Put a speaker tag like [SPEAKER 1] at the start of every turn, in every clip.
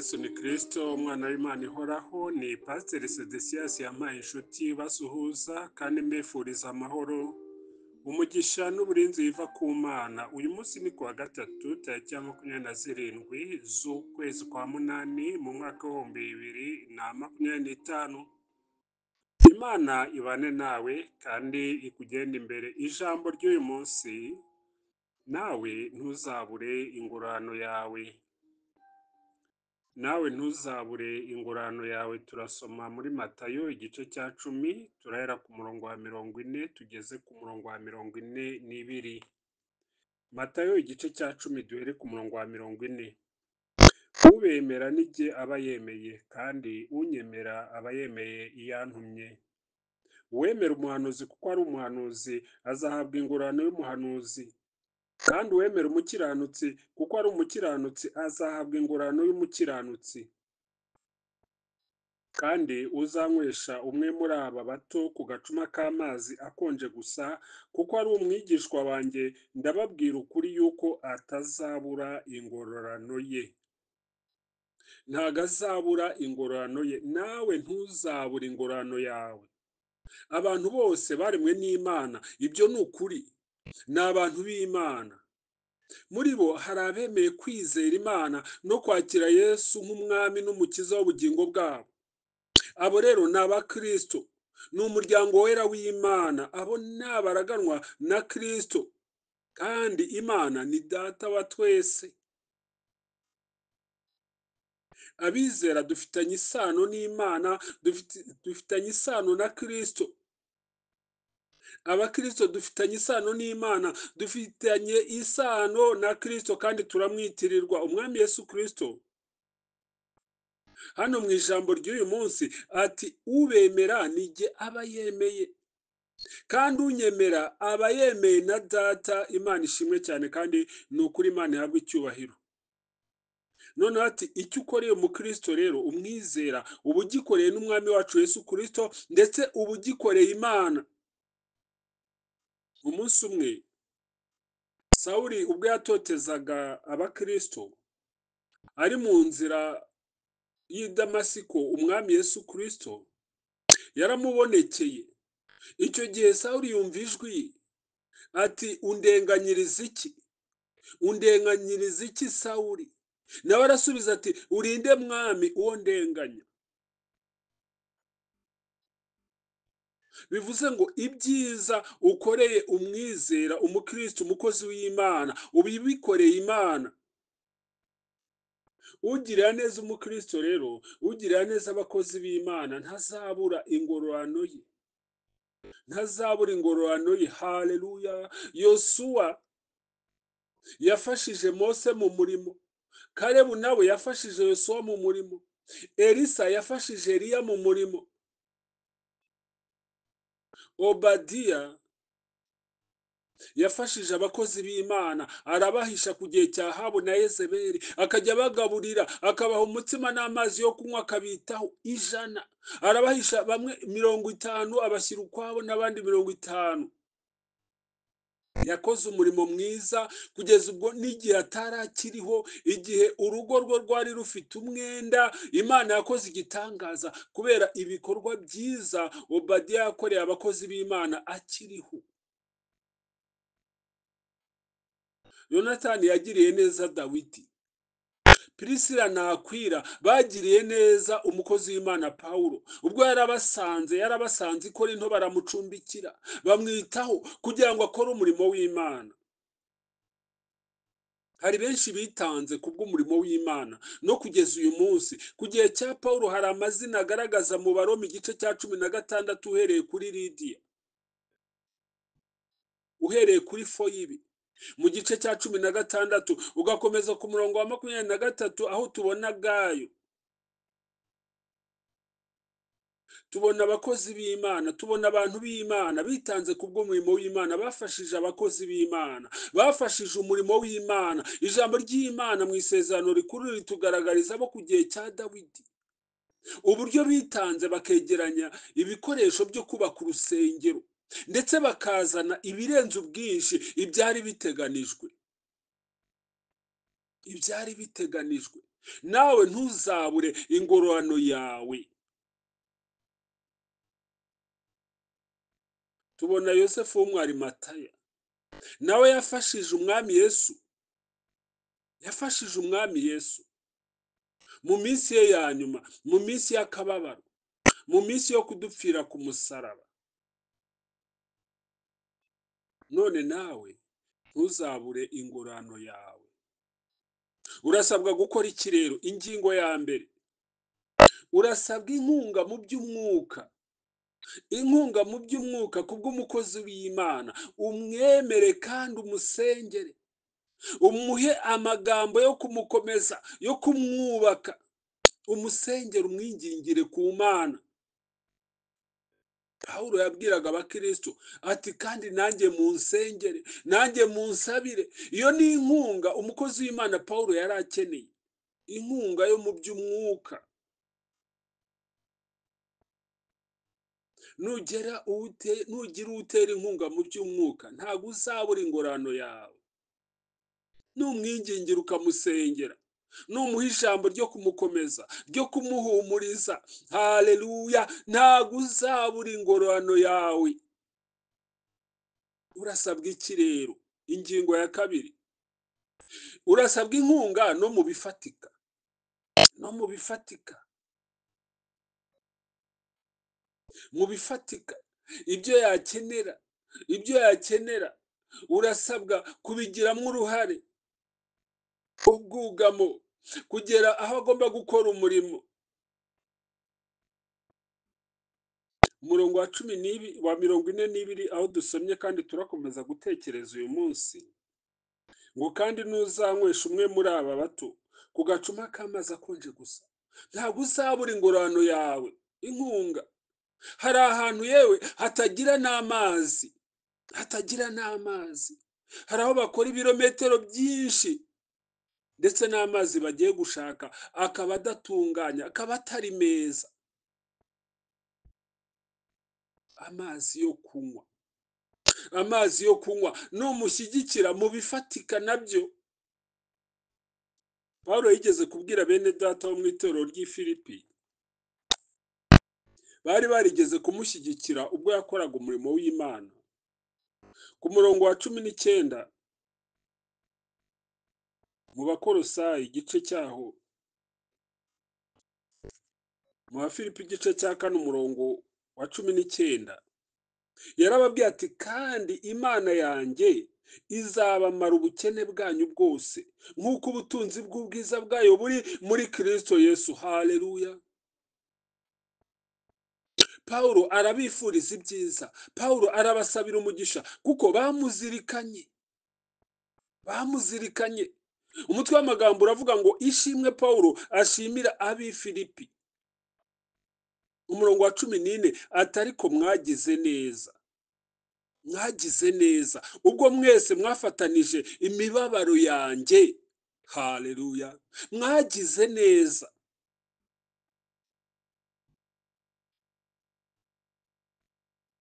[SPEAKER 1] Yesu ni Kristo umwana w'Imana ihoraho, ni Pasiteri Sedesiyasi yampaye inshuti basuhuza kandi mbifuriza amahoro, umugisha n'uburinzi biva ku Mana. Uyu munsi ni kuwa gatatu tariki ya 27 z'ukwezi kwa munani mu mwaka w'2025. Imana ibane nawe kandi ikugenda imbere. Ijambo ry'uyu munsi, nawe ntuzabure ingororano yawe. Nawe ntuzabure ingororano yawe. Turasoma muri Matayo igice cya 10, turahera ku murongo wa 40 tugeze ku murongo wa 42. Matayo igice cya 10 duhere ku murongo wa 40. Ubemera nijye aba yemeye, kandi unyemera aba yemeye iyantumye. Uwemera umuhanuzi kuko ari umuhanuzi azahabwa ingororano y'umuhanuzi, kandi uwemera umukiranutsi kuko ari umukiranutsi azahabwa ingororano y'umukiranutsi. Kandi uzanywesha umwe muri aba bato ku gacuma k'amazi akonje gusa, kuko ari umwigishwa wanjye, ndababwira ukuri yuko atazabura ingororano ye. Ntago azabura ingororano ye. Nawe ntuzabura ingororano yawe. Abantu bose baremwe n'Imana, ibyo ni ukuri, ni abantu b'Imana. Muri bo hari abemeye kwizera Imana no kwakira Yesu nk'umwami n'umukiza w'ubugingo bwabo. Abo rero ni abakristo, ni umuryango wera w'Imana. Abo ni abaraganwa na Kristo, kandi Imana ni data wa twese. Abizera dufitanye isano n'Imana, dufitanye isano na Kristo. Abakristo dufitanye isano n'Imana, dufitanye isano na Kristo, kandi turamwitirirwa umwami Yesu Kristo. Hano mu ijambo ry'uyu munsi ati ubemera nijye aba yemeye, kandi unyemera aba yemeye na data. Imana ishimwe cyane, kandi ni ukuri Imana ihabwa icyubahiro. Noneho ati icyo ukoreye umukristo rero, umwizera, uba ugikoreye n'umwami wacu Yesu Kristo, ndetse uba ugikoreye Imana. Umunsi umwe Sawuli ubwo yatotezaga abakristo, ari mu nzira y'i Damasiko, umwami Yesu Kristo yaramubonekeye. Icyo gihe Sawuli yumva ijwi ati undenganyiriza iki? Undenganyiriza iki Sawuli? Nawe arasubiza ati urinde mwami uwo ndenganya. Bivuze ngo ibyiza ukoreye umwizera, umukristo, umukozi w'Imana, ubikoreye Imana. Ugirira neza umukristo rero, ugirira neza abakozi b'Imana, ntazabura ingororano ye. Ntazabura ingororano ye. Haleluya. Yosuwa yafashije Mose mu murimo. Kalebu nawe yafashije Yosuwa mu murimo. Elisa yafashije Eliya mu murimo. Obadiya yafashije abakozi b'Imana, arabahisha ku gihe cya Ahabu na Yezebeli, akajya abagaburira, akabaha umutsima n'amazi yo kunywa, akabitaho 100. Arabahisha bamwe 50, abashyira ukwabo n'abandi 50. Yakoze umurimo mwiza kugeza ubwo n'igihe atarakiriho, igihe urugo rwe rwari rufite umwenda, Imana yakoze igitangaza kubera ibikorwa byiza Obadiya yakoreye abakozi b'Imana akiriho. Yonatani yagiriye neza Dawidi. Prisila na Akwila bagiriye neza umukozi w'Imana Pawulo. Ubwo yarabasanze i Korinto, baramucumbikira, bamwitaho kugira ngo akore umurimo w'Imana. Hari benshi bitanze kubw'umurimo w'Imana, no kugeza uyu munsi. Ku gihe cya Pawulo hari amazina agaragaza mu Baroma igice cya 16, uhereye kuri Lidiya, uhereye kuri Foyibi mu gice cya 16, ugakomeza ku murongo wa 23, aho tubona Gayo. Tubona abakozi b'Imana, tubona abantu b'Imana bitanze kubw'umurimo w'Imana, bafashije abakozi b'Imana, bafashije umurimo w'Imana. Ijambo ry'Imana mu isezerano rikuru ritugaragariza abo ku gihe cya Dawidi uburyo bitanze, bakegeranya ibikoresho byo kubaka urusengero, ndetse bakazana ibirenze ubwinshi ibyari biteganijwe. nawe ntuzabure ingororano yawe. Tubona Yosefu w'umwarimataya, nawe yafashije umwami Yesu, yafashije umwami Yesu mu minsi ye ya nyuma, mu minsi y'akababaro, mu minsi yo kudupfira ku musaraba. None nawe ntuzabure ingororano yawe. Urasabwa gukora iki rero? Ingingo ya mbere, urasabwa inkunga mu by'umwuka, inkunga mu by'umwuka kubw'umukozi w'Imana. Umwemere kandi umusengere, umuhe amagambo yo kumukomeza, yo kumwubaka, umusengere, umwingingire ku Mana. Pawulo yabwiraga abakristo ati kandi nanjye munsengere, nanjye munsabire. Iyo ni inkunga umukozi w'Imana Pawulo yari akeneye, inkunga yo mu by'umwuka. nugira utera inkunga mu by'umwuka, ntabwo uzabura ingororano yawe. Numwingingira ukamusengera, numuha ijambo ryo kumukomeza, ryo kumuhumuriza, haleluya, ntabwo uzabura ingororano yawe. Urasabwa iki rero? Ingingo ya kabiri, urasabwa inkunga no mu bifatika, no mu bifatika, mu bifatika, ibyo yakenera, ibyo yakenera urasabwa kubigiramo uruhare. Ubwugamo, kugera aho agomba gukora umurimo. Umurongo wa 42 aho dusomye kandi turakomeza gutekereza uyu munsi, ngo kandi ntuzanywesha umwe muri aba bato ku gacuma k'amazi akonje gusa, ntabwo uzabura ingororano yawe, inkunga. Hari ahantu yewe hatagira n'amazi, hatagira n'amazi, hari aho bakora ibirometero byinshi, ndetse n'amazi bagiye gushaka akaba adatunganya, akaba atari meza. Amazi yo kunywa, amazi yo kunywa numushyigikira mu bifatika nabyo. Pawulo yigeze kubwira bene data wo mu itorero ry'i Filipi, bari barigeze kumushyigikira ubwo yakoraga umurimo w'Imana. Ku murongo wa 19 mu Bakolosayi igice cyaho, mu Bafilipi igice cya 4 umurongo wa 19, yarababwiye ati kandi Imana yanjye izabamara ubukene bwanyu bwose nk'uko ubutunzi bw'ubwiza bwayo buri muri Kristo Yesu. Haleluya. Pawulo arabifuriza ibyiza, Pawulo arabasabira umugisha kuko bamuzirikanye, bamuzirikanye. Umutwe w'amagambo uravuga ngo ishimwe Pawulo ashimira ab'i Filipi. Umurongo wa 14 ati ariko mwagize neza, mwagize neza ubwo mwese mwafatanije imibabaro yanjye. Haleluya, mwagize neza.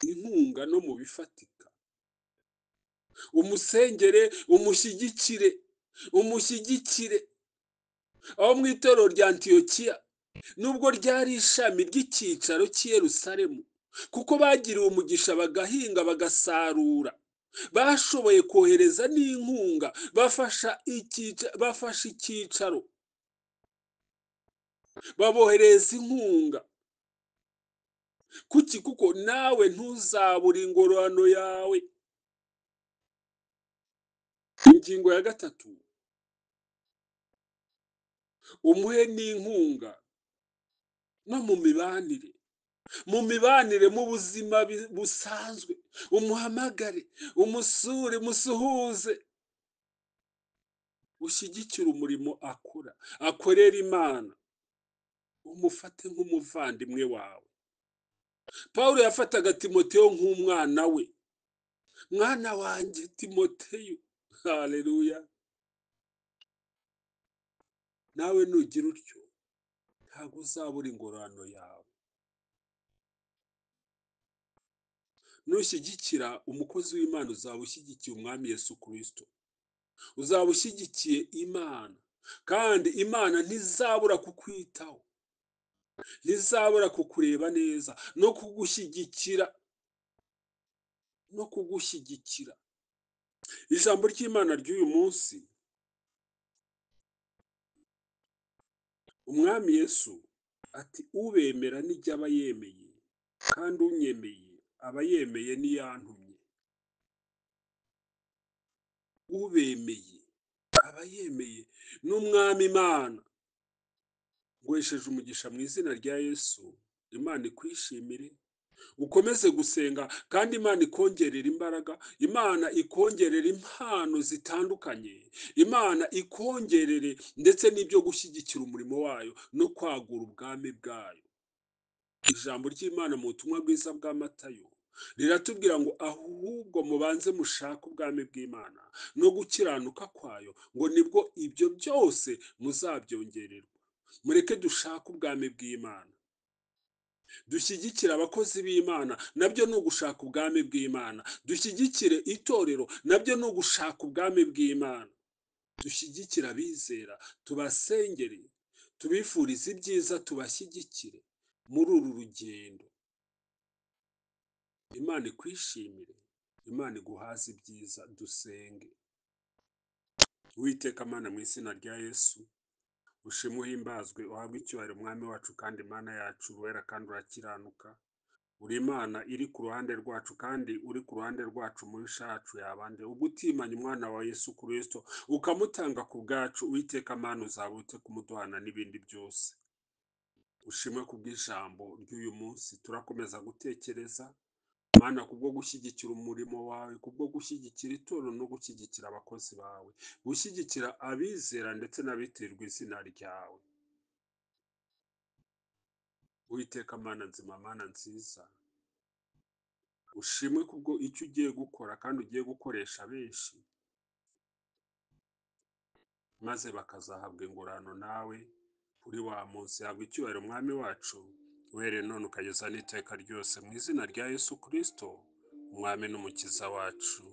[SPEAKER 1] Inkunga no mu bifatika, umusengere, umushyigikire, umushyigikire. Aho mu itorero rya Antiyokiya, nubwo ryari ishami ry'icyicaro cy'i Yerusalemu, kuko bagiriwe umugisha bagahinga bagasarura, bashoboye kohereza n'inkunga, bafasha icyicaro, babohereza inkunga. Kuki? Kuko nawe ntuzabura ingororano yawe. Ingingo ya gatatu, umuhe n'inkunga no mu mibanire, mu mibanire, mu buzima busanzwe, umuhamagare, umusure, musuhuze, ushyigikire umurimo akora, akorera Imana, umufate nk'umuvandimwe wawe. Pawulo yafataga Timoteyo nk'umwana we, mwana wanjye Timoteyo. Haleluya. Nawe nugira utyo, ntabwo uzabura ingororano yawe. Nushyigikira umukozi w'Imana uzaba ushyigikiye umwami Yesu Kristo, uzaba ushyigikiye Imana, kandi imana ntizabura kukwitaho, ntizabura kukureba neza no kugushyigikira, no kugushyigikira. Ijambo ry'Imana ry'uyu munsi, umwami Yesu ati ubemera nijya aba yemeye, kandi unyemeye aba yemeye n'iyantumye. Ubemeye aba yemeye n'umwami Imana. Ngwesheje umugisha mu izina rya Yesu, Imana ikwishimire, ukomeze gusenga kandi Imana ikongerera imbaraga, Imana ikongerera impano zitandukanye, Imana ikongerere ndetse n'ibyo gushyigikira umurimo wayo no kwagura ubwami bwayo. Ijambo ry'Imana mu butumwa bwiza bwa Matayo riratubwira ngo ahubwo mubanze mushake ubwami bw'Imana no gukiranuka kwayo, ngo nibwo ibyo byose muzabyongererwa. Mureke dushake ubwami bw'Imana, dushyigikire abakozi b'Imana, nabyo ni ugushaka ubwami bw'Imana. Dushyigikire itorero, nabyo ni ugushaka ubwami bw'Imana. Dushyigikire abizera, tubasengere, tubifurize ibyiza, tubashyigikire muri uru rugendo. Imana ikwishimire, Imana iguhaze ibyiza. Dusenge. Uwiteka Mana, mu izina rya Yesu, ushimwe uhimbazwe, uhabwe icyubahiro mwami wacu kandi Mana yacu, wera kandi urakiranuka. Uri Imana iri ku ruhande rwacu kandi uri ku ruhande rwacu mu bishacu yabande, ubwo utimanya umwana wa Yesu Kristo ukamutanga ku bwacu. Uwiteka Mana, uzabute kumuduhana n'ibindi byose. Ushimwe kubw'ijambo ry'uyu munsi, turakomeza gutekereza Mana kubwo gushyigikira umurimo wawe, kubwo gushyigikira itorero no gushyigikira abakozi bawe, gushyigikira abizera ndetse n'abitirirwa izina ryawe. Uwiteka Mana nzima, Mana nziza, ushimwe kubwo icyo ugiye gukora kandi ugiye gukoresha benshi, maze bakazahabwa ingororano nawe kuri wa munsi. Habwa icyubahiro mwami wacu, uhereye none ukageza n'iteka ryose, mu izina rya Yesu Kristo, umwami n'umukiza wacu.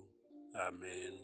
[SPEAKER 1] Amen.